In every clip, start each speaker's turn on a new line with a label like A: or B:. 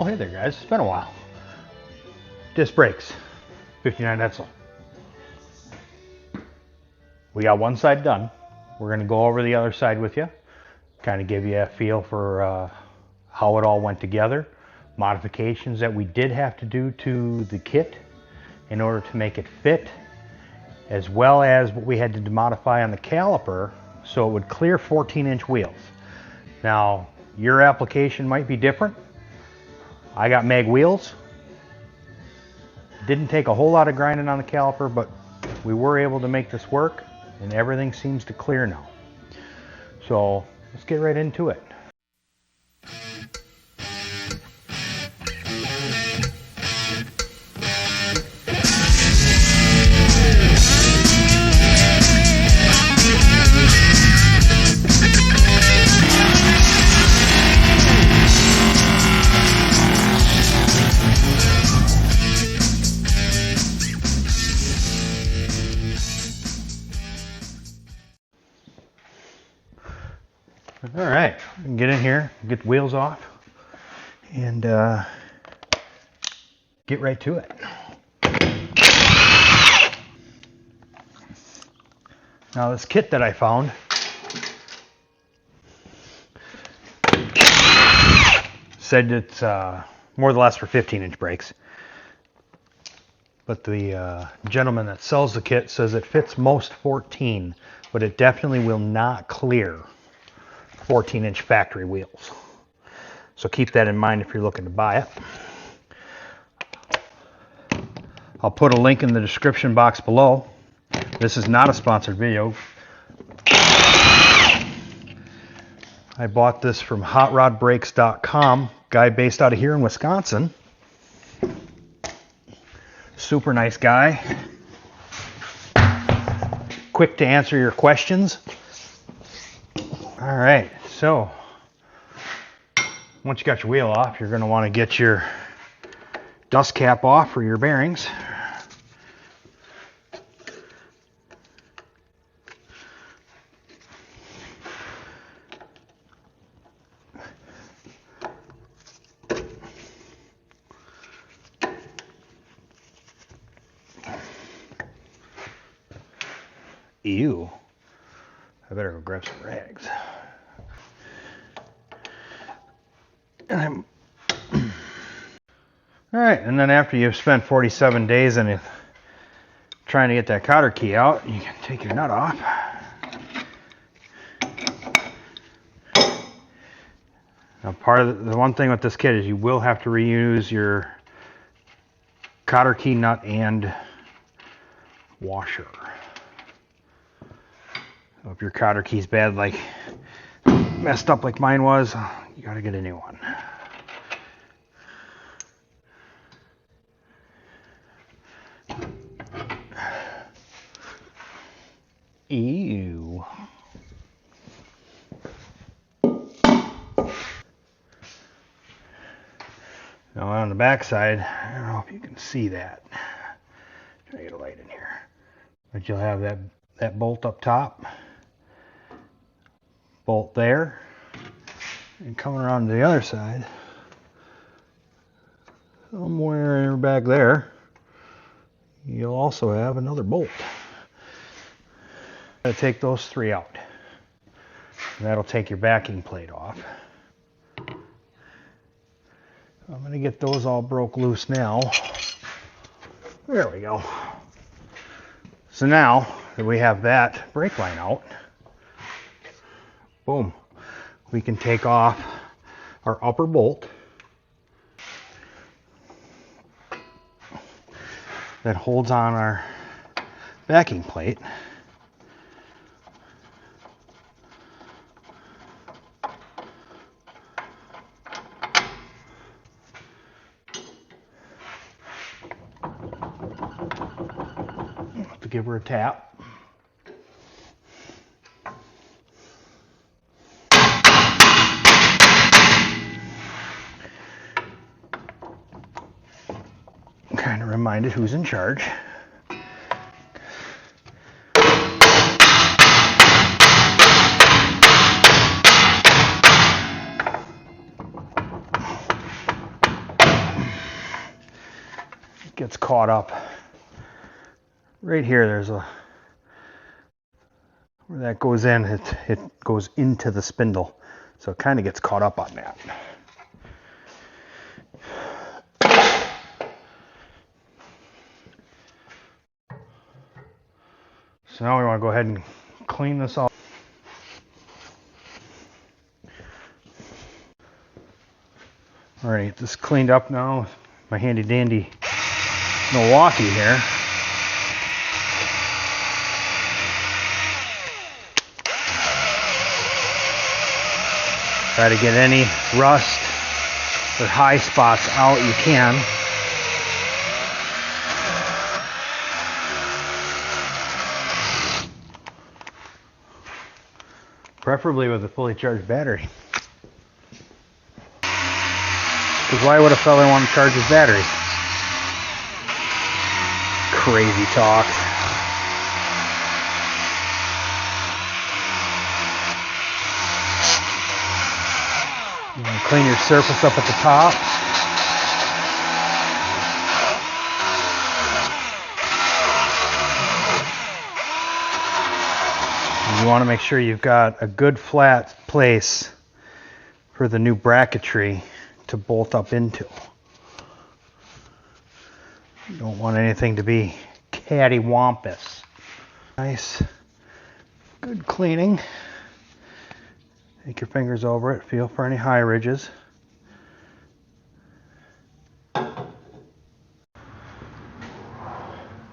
A: Well, hey there guys, it's been a while. Disc brakes, 59 Edsel. We got one side done. We're going to go over the other side with you, kind of give you a feel for how it all went together, modifications that we did have to do to the kit in order to make it fit, as well as what we had to modify on the caliper so it would clear 14-inch wheels. Now, your application might be different. I got mag wheels. Didn't take a whole lot of grinding on the caliper, but we were able to make this work, and everything seems to clear now. So let's get right into it. All right, get in here, get the wheels off, and get right to it. Now this kit that I found said it's more or less for 15-inch brakes, but the gentleman that sells the kit says it fits most 14, but it definitely will not clear 14-inch factory wheels. So keep that in mind if you're looking to buy it. I'll put a link in the description box below. This is not a sponsored video. I bought this from hotrodbrakes.com, guy based out of here in Wisconsin. Super nice guy. Quick to answer your questions. All right, so once you got your wheel off, you're going to want to get your dust cap off for your bearings. Ew. I better go grab some rags. All right, and then after you've spent 47 days in it trying to get that cotter key out, you can take your nut off. Now, part of the one thing with this kit is you will have to reuse your cotter key nut and washer. So if your cotter key's bad, like messed up like mine was, you gotta get a new one. Ew. Now on the back side, I don't know if you can see that. Try to get a light in here. But you'll have that bolt up top, bolt there, and coming around to the other side, somewhere back there, you'll also have another bolt. Gotta take those three out. And that'll take your backing plate off. I'm going to get those all broke loose now. There we go. So now that we have that brake line out, boom, we can take off our upper bolt that holds on our backing plate. To give her a tap. Kind of reminded who's in charge. gets caught up. Right here, there's a, where that goes in, it goes into the spindle. So it kind of gets caught up on that. So now we want to go ahead and clean this off. Alright, get this cleaned up now with my handy dandy Milwaukee here. Try to get any rust or high spots out you can. Preferably with a fully charged battery. Because why would a fella want to charge his battery? Crazy talk. You want to clean your surface up at the top. You want to make sure you've got a good flat place for the new bracketry to bolt up into. You don't want anything to be cattywampus. Nice, good cleaning. Take your fingers over it, feel for any high ridges.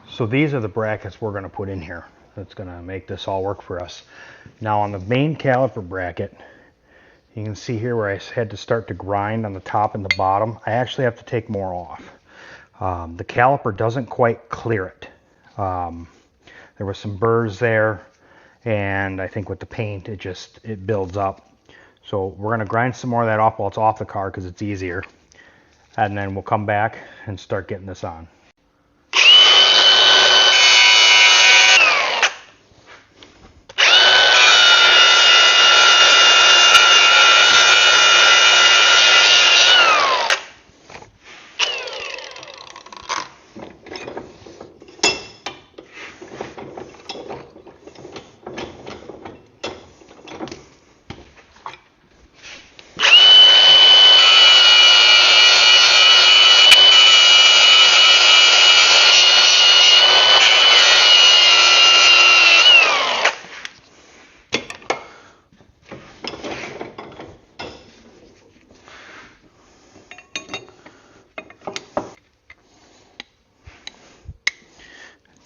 A: So these are the brackets we're going to put in here. That's going to make this all work for us. Now on the main caliper bracket, you can see here where I had to start to grind on the top and the bottom. I actually have to take more off. The caliper doesn't quite clear it. There were some burrs there, and I think with the paint it builds up. So we're going to grind some more of that off while it's off the car because it's easier. And then we'll come back and start getting this on.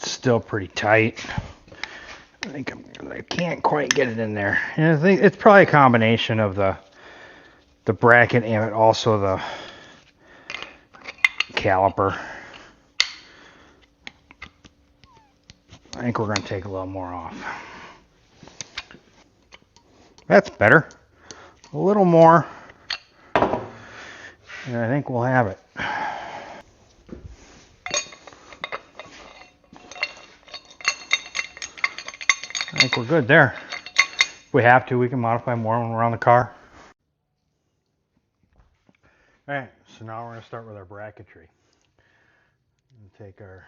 A: Still pretty tight. I think I can't quite get it in there. And I think it's probably a combination of the bracket and also the caliper. I think we're going to take a little more off. That's better. A little more, and I think we'll have it. I think we're good there. If we have to, we can modify more when we're on the car. Alright, so now we're going to start with our bracketry. Take our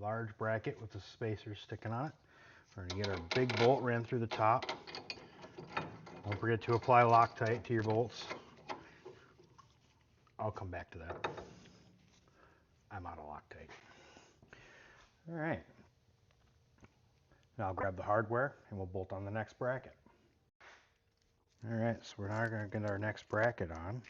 A: large bracket with the spacers sticking on it. We're going to get our big bolt ran through the top. Don't forget to apply Loctite to your bolts. I'll come back to that. I'm out of Loctite. Alright. Now I'll grab the hardware and we'll bolt on the next bracket. Alright, so we're now going to get our next bracket on.